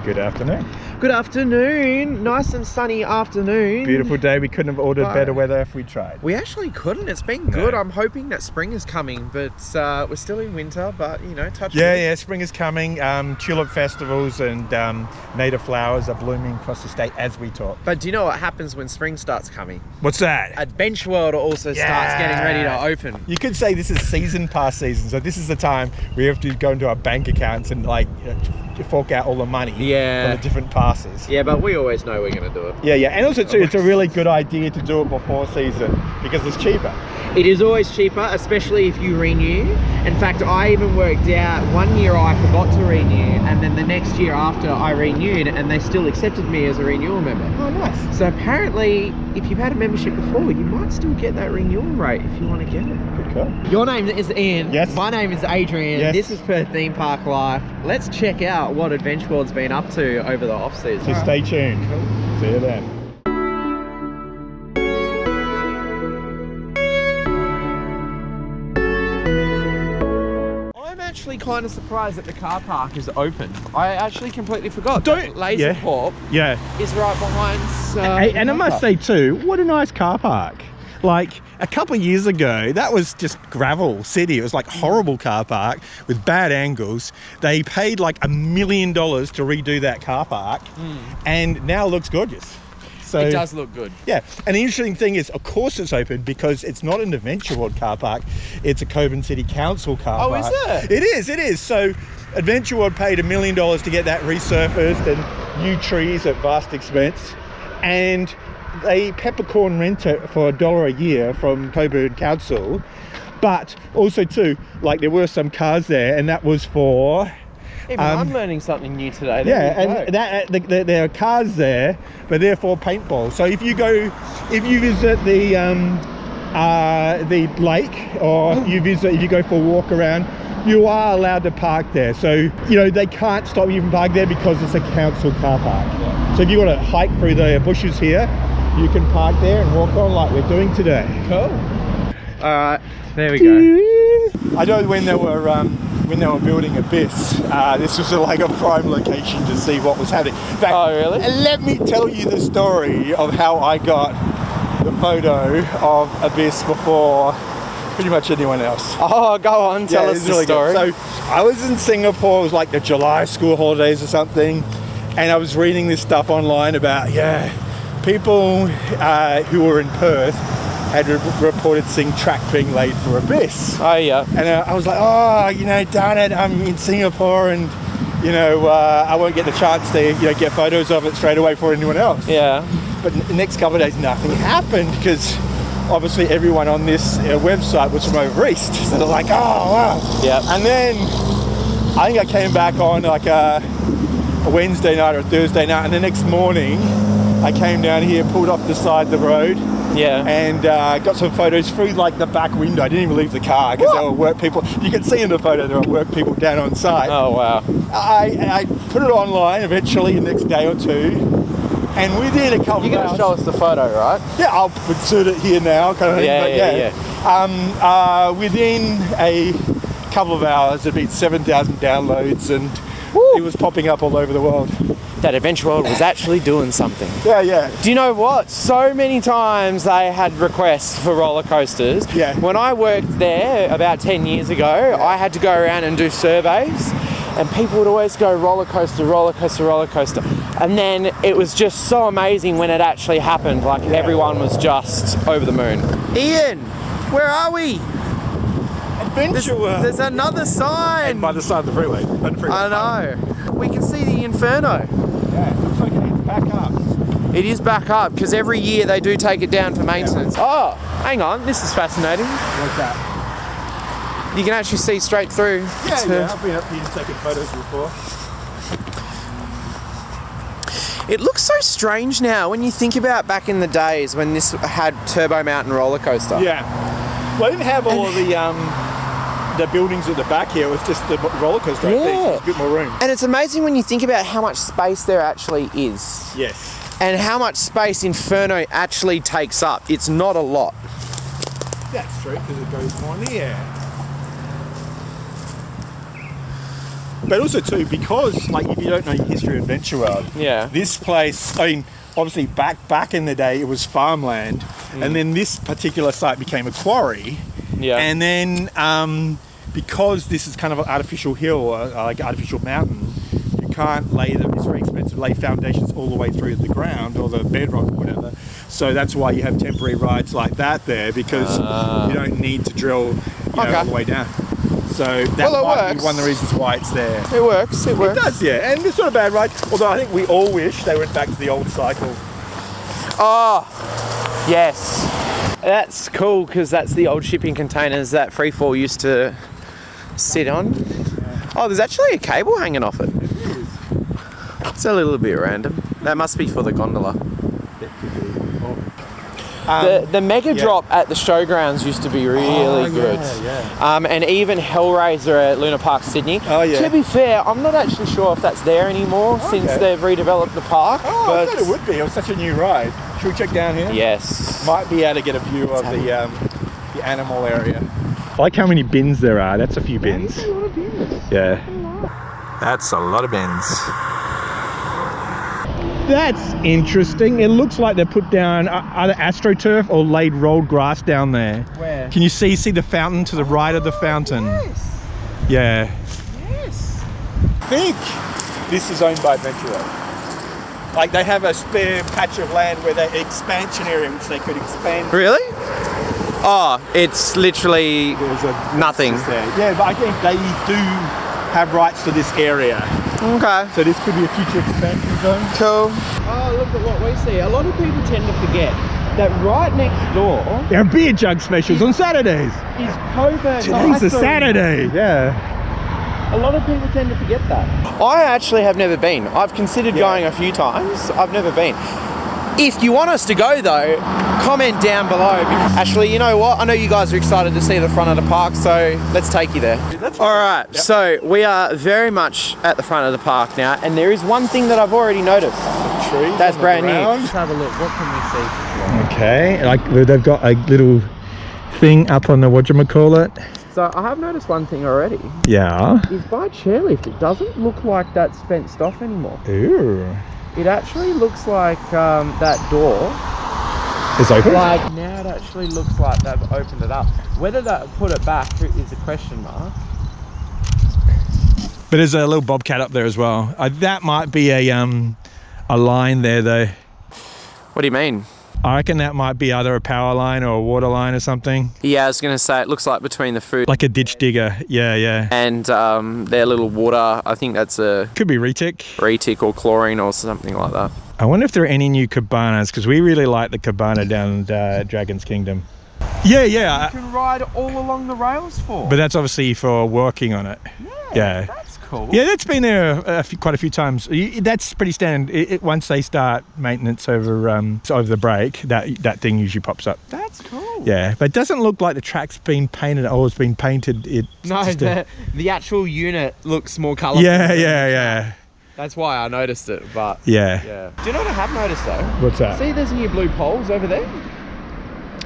Good afternoon. Good afternoon. Nice and sunny afternoon. Beautiful day. We couldn't have ordered better weather if we tried. We actually couldn't. It's been good. I'm hoping that spring is coming, but we're still in winter. But you know, touch wood. Yeah. Spring is coming. Tulip festivals and native flowers are blooming across the state as we talk. But do you know what happens when spring starts coming? What's that? Adventure World also starts getting ready to open. You could say this is season past season. So this is the time we have to go into our bank accounts and fork out all the money for the different passes. Yeah, but we always know we're going to do it. Yeah. And also too, it's a really good idea to do it before season because it's cheaper. It is always cheaper, especially if you renew. In fact, I even worked out 1 year I forgot to renew, and then the next year after I renewed, and they still accepted me as a renewal member. Oh, nice. So apparently, if you've had a membership before, you might still get that renewal rate if you want to get it. Good call. Your name is Ian. Yes. My name is Adrian. Yes. This is Perth Theme Park Life. Let's check out what Adventure World's been up to over the off-season. So stay tuned. Cool. See you then. I'm actually kind of surprised that the car park is open. I actually completely forgot. Laser Corp is right behind. And I must say too, what a nice car park. Like a couple of years ago, that was just gravel city. It was like horrible car park with bad angles. They paid like $1 million to redo that car park, and now it looks gorgeous. So, it does look good. Yeah, and the interesting thing is, of course it's open because it's not an Adventure World car park, it's a Coburn City Council car park. Oh, is it? It is. So Adventure World paid $1 million to get that resurfaced and new trees at vast expense. And they peppercorn rent it for $1 a year from Coburn Council. But also too, like there were some cars there and that was for... Even I'm learning something new today. There are cars there, but they're for paintball. So if you visit the lake, or if you go for a walk around, you are allowed to park there. So you know they can't stop you from parking there because it's a council car park. Yeah. So if you want to hike through the bushes here, you can park there and walk on like we're doing today. Cool. All right, there we go. I know when they were building Abyss, this was like a prime location to see what was happening. In fact, oh, really? Let me tell you the story of how I got the photo of Abyss before pretty much anyone else. Oh, go on, tell us the story. Good. So I was in Singapore, it was like the July school holidays or something, and I was reading this stuff online about, people who were in Perth had reported seeing track being laid for Abyss. Oh, yeah. And I was like, darn it, I'm in Singapore and, I won't get the chance to, get photos of it straight away for anyone else. Yeah. But the next couple of days, nothing happened because obviously everyone on this website was from over east. So they're like, oh, wow. Yeah. And then I think I came back on like a Wednesday night or a Thursday night, and the next morning I came down here, pulled off the side of the road, and got some photos through like the back window. I didn't even leave the car because there were work people. You can see in the photo there were work people down on site. Oh, wow. I put it online eventually the next day or two, and within a couple of hours... You're going to show us the photo, right? Yeah, I'll insert it here now kind of thing. Within a couple of hours there'd been 7,000 downloads and it was popping up all over the world. That Adventure World was actually doing something. Yeah. Do you know what? So many times they had requests for roller coasters. Yeah. When I worked there about 10 years ago, I had to go around and do surveys, and people would always go roller coaster, roller coaster, roller coaster. And then it was just so amazing when it actually happened. Like everyone was just over the moon. Ian, where are we? Adventure World. There's another sign. And by the side of the freeway. I know. We can see the Inferno. Yeah, it looks like it's back up. It is back up because every year they do take it down for maintenance. Yeah. Oh, hang on. This is fascinating. What's that? You can actually see straight through. Yeah. I've been up here taking photos before. It looks so strange now when you think about back in the days when this had Turbo Mountain roller coaster. Yeah. Well, I didn't have all of the buildings at the back here. It was just the roller coaster. I think. There's a bit more room. And it's amazing when you think about how much space there actually is. Yes. And how much space Inferno actually takes up. It's not a lot. That's true, because it goes more in the air. But also too, because like if you don't know your history of Adventure World, this place, I mean, obviously back in the day it was farmland, and then this particular site became a quarry. Yeah. And then because this is kind of an artificial hill, like artificial mountain, you can't lay them. It's very expensive to lay foundations all the way through the ground or the bedrock or whatever. So that's why you have temporary rides like that there, because you don't need to drill all the way down. So that might be one of the reasons why it's there. It works. It works. It does, yeah. And it's not a bad ride. Although I think we all wish they went back to the old cycle. Oh, yes. That's cool because that's the old shipping containers that Freefall used to sit on. Oh, there's actually a cable hanging off it. It is. It's a little bit random. That must be for the gondola. The Mega Drop at the showgrounds used to be really good. And even Hellraiser at Luna Park, Sydney. To be fair, I'm not actually sure if that's there anymore since they've redeveloped the park. I thought it would be. It was such a new ride. Should we check down here? Yes. Might be able to get a view of the animal area. I like how many bins there are. That's a few bins. That's a lot of bins. Yeah. That's a lot of bins. That's interesting. It looks like they put down either AstroTurf or laid rolled grass down there. Where? Can you see the fountain to the right of the fountain? Yes. Yeah. Yes. I think this is owned by Adventure World. Like they have a spare patch of land where they expansion area which they could expand. Really? Oh, it's literally nothing. Yeah, but I think they do have rights to this area. Okay. So this could be a future expansion zone. Cool. Oh, look at what we see. A lot of people tend to forget that right next door... There are beer jug specials on Saturdays. Is Coburg... Today's a Saturday. Yeah. A lot of people tend to forget that. I actually have never been. I've considered going a few times. I've never been. If you want us to go though, comment down below. Actually, you know what? I know you guys are excited to see the front of the park, so let's take you there. Alright, so we are very much at the front of the park now, and there is one thing that I've already noticed. Trees. That's brand new. Let's have a look. What can we see? Okay, like they've got a little thing up on the whatchamacallit. So I have noticed one thing already. Yeah. Is by chairlift, it doesn't look like that's fenced off anymore. Ooh. It actually looks like that door is open. Like now it actually looks like they've opened it up. Whether that put it back is a question mark. But there's a little bobcat up there as well. That might be a line there though. What do you mean? I reckon that might be either a power line or a water line or something. Yeah, I was going to say, it looks like between the food... Like a ditch digger, yeah. And their little water, I think that's a... Could be retic. Retic or chlorine or something like that. I wonder if there are any new cabanas, because we really like the cabana down Dragon's Kingdom. Yeah. You can ride all along the rails for. But that's obviously for working on it. Yeah. That's cool. Yeah, that's been there quite a few times. That's pretty standard. Once they start maintenance over the break, that thing usually pops up. That's cool. Yeah, but it doesn't look like the track's been painted or it's been painted. The actual unit looks more colourful. Yeah. That's why I noticed it, but... Yeah. Do you know what I have noticed though? What's that? See, there's new blue poles over there?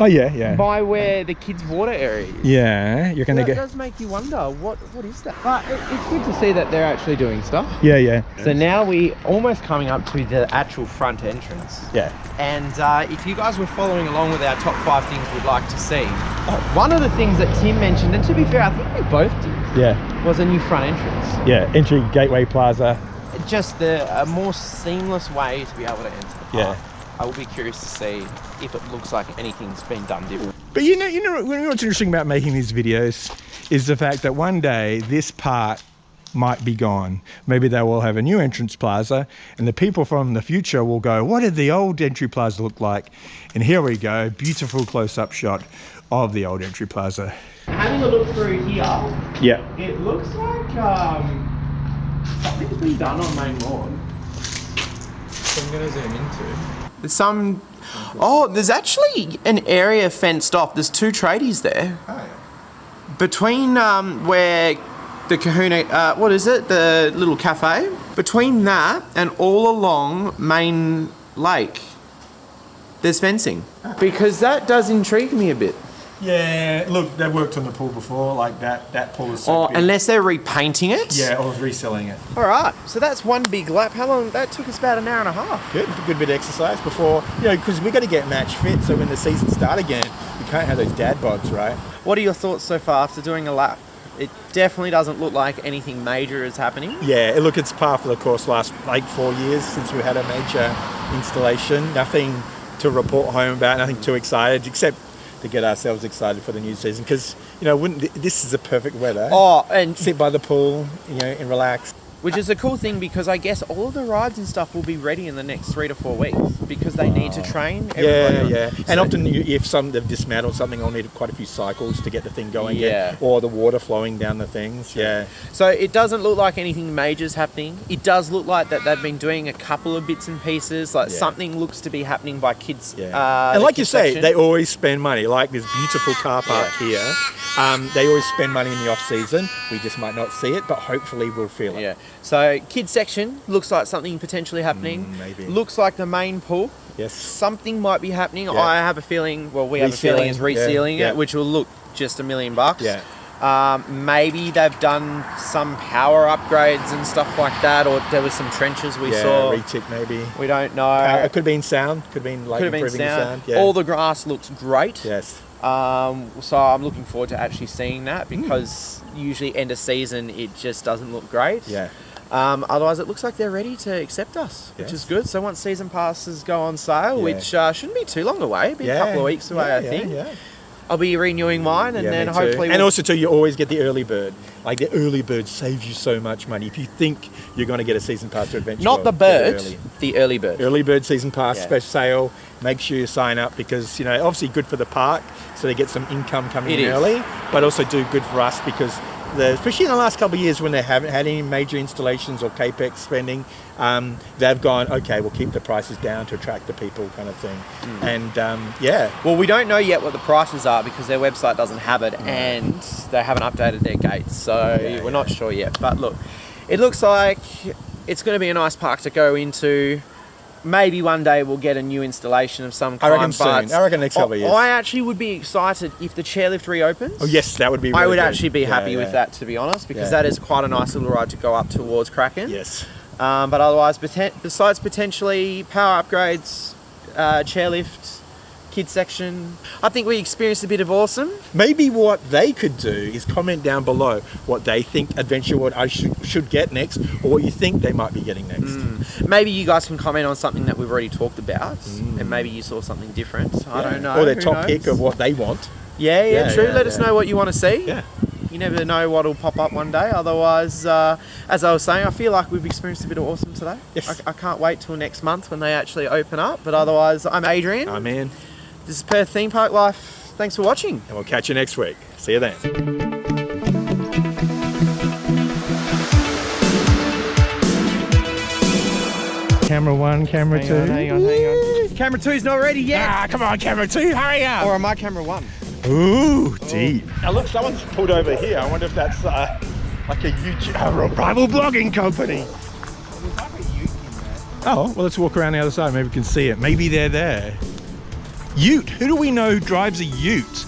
Oh yeah. By where the kids' water area is. Yeah, you're gonna That does make you wonder, what is that? But it's good to see that they're actually doing stuff. Yeah. So now we almost coming up to the actual front entrance. Yeah. And if you guys were following along with our top 5 things we'd like to see, one of the things that Tim mentioned, and to be fair, I think we both did, was a new front entrance. Yeah, Entry Gateway Plaza. Just a more seamless way to be able to enter the park. Yeah. I will be curious to see if it looks like anything's been done different. But you know what's interesting about making these videos is the fact that one day this part might be gone. Maybe they will have a new entrance plaza and the people from the future will go, what did the old Entry Plaza look like? And here we go, beautiful close-up shot of the old Entry Plaza. Having a look through here, it looks like something's been done on main lawn. So I'm going to zoom into. There's actually an area fenced off. There's 2 tradies there. Oh, yeah. Between where the Kahuna, the little cafe, between that and all along Main Lake, there's fencing. Because that does intrigue me a bit. Yeah, look, they worked on the pool before, like that pool is so big. Unless they're repainting it. Yeah, or reselling it. All right, so that's one big lap. How long? That took us about an hour and a half. Good bit of exercise before, because we got to get match fit, so when the season start again, you can't have those dad bods, right? What are your thoughts so far after doing a lap? It definitely doesn't look like anything major is happening. Yeah, look, it's par for the course last 4 years since we had a major installation. Nothing to report home about, nothing too excited, except to get ourselves excited for the new season, because this is the perfect weather. And sit by the pool, and relax. Which is a cool thing, because I guess all of the rides and stuff will be ready in the next 3 to 4 weeks, because they need to train everybody. Yeah. And often if they've dismantled something, I'll need quite a few cycles to get the thing going again, or the water flowing down the things. Yeah. So it doesn't look like anything major is happening. It does look like that they've been doing a couple of bits and pieces, like something looks to be happening by kids. Yeah. And like you say, they always spend money. Like this beautiful car park here, they always spend money in the off season. We just might not see it, but hopefully we'll feel it. Yeah. So kids section looks like something potentially happening. Maybe. Looks like the main pool. Yes. Something might be happening. Yeah. I have a feeling. Well, we have a feeling is resealing it, which will look just $1 million. Yeah. Maybe they've done some power upgrades and stuff like that, or there was some trenches we saw. Retic maybe. We don't know. It could have been sound. Could have been improving the sound. Yeah. All the grass looks great. Yes. So I'm looking forward to actually seeing that, because usually end of season it just doesn't look great. Yeah. Otherwise, it looks like they're ready to accept us, which is good. So once season passes go on sale, which shouldn't be too long away, it'll be a couple of weeks away, I think. Yeah. I'll be renewing mine, and then hopefully... And also, too, you always get the early bird. Like, the early bird saves you so much money. If you think you're going to get a season pass to Adventure Not World, the bird, the early bird. Early bird season pass, special sale. Make sure you sign up, because, obviously good for the park, so they get some income coming in early, but also do good for us, because especially in the last couple of years when they haven't had any major installations or capex spending, they've gone, okay, we'll keep the prices down to attract the people, kind of thing. And well, we don't know yet what the prices are, because their website doesn't have it, and they haven't updated their gates, so we're not sure yet. But look, it looks like it's going to be a nice park to go into. Maybe one day we'll get a new installation of some kind. I reckon soon. I reckon next couple of years. I actually would be excited if the chairlift reopens. Oh yes, that would be really I would good. Actually be happy with that, to be honest, because that is quite a nice little ride to go up towards Kraken. Yes. But otherwise, besides potentially power upgrades, chairlift, kids section, I think we experienced a bit of awesome. Maybe what they could do is comment down below what they think Adventure World should get next, or what you think they might be getting next. Maybe you guys can comment on something that we've already talked about, and maybe you saw something different. I don't know. Or their top pick of what they want. Yeah, true. Let us know what you want to see. Yeah. You never know what will pop up one day. Otherwise, as I was saying, I feel like we've experienced a bit of awesome today. Yes. I can't wait till next month when they actually open up. But otherwise, I'm Adrian. I'm Iain. This is Perth Theme Park Life. Thanks for watching. And we'll catch you next week. See you then. Camera 1, camera 2. Hang on. Camera 2's not ready yet. Come on, camera 2, hurry up. Or am I camera 1? Ooh, deep. Now look, someone's pulled over here. I wonder if that's like a rival blogging company. Oh, well, let's walk around the other side. Maybe we can see it. Maybe they're there. Ute. Who do we know drives a ute?